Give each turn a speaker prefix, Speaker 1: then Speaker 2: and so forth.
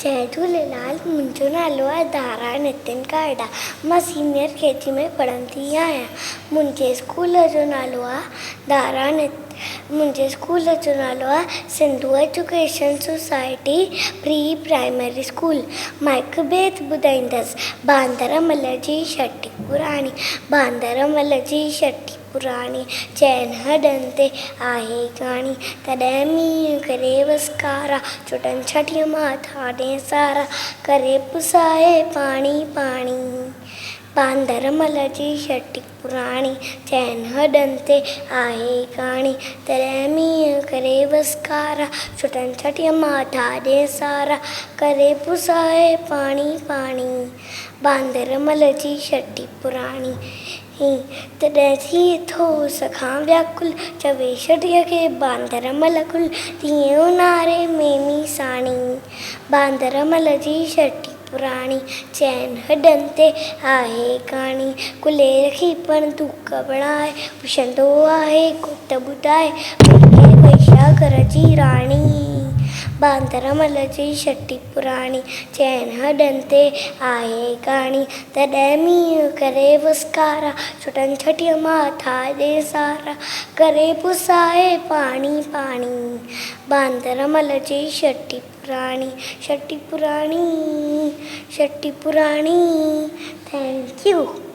Speaker 1: जय झूलेलाल। मुंहिंजो नालो आहे धारा नितिन कायड़ा। मां सीनियर केजी में पढ़ंदी आहियां। मुंहिंजे स्कूल जो नालो आहे Sindhu education society pre primary school. मां हिकु बैत ॿुधाईंदसि। बांदरमल जी छटी पुराणी, बांदरमल जी छटी पुराणी, चइनि हॾनि ते आहे काणी। तॾहिं मींहुं करे वसकारा, छुटनि छटीअ मां ठाॾे सारा, करे पुसाए पाणी पाणी। बांदरमल जी छटी पुराणी, चइनि हॾनि ते आहे काणी। तॾहिं मींहुं करे वसकारा, छुटनि छटीअ मां ठाॾे सारा, करे पुसाए पाणी पाणी। बांदरमल जी छटी पुराणी। तॾहिं थिए थो सखां व्याकुल, चवे छटीअ खे बांदरमल कुल, तीअं ऊन्हारे में मींसाणी। बांदरमल जी छटी पुराणी, चइनि हॾनि ते आहे काणी। कुले रखी पण दुक बणाए, पुछंदो आहे कुट ॿुधाए, वैशा घर जी राणी। बांदरमल जी छटी पुराणी, चइनि हॾनि ते आहे काणी। तॾहिं मींहुं करे वसकारा, छुटनि छटीअ मां ठाॾे सारा, करे पुसाए पाणी पाणी। बांदरमल जी छटी पुराणी, छटी पुराणी, छटी पुराणी। Thank U.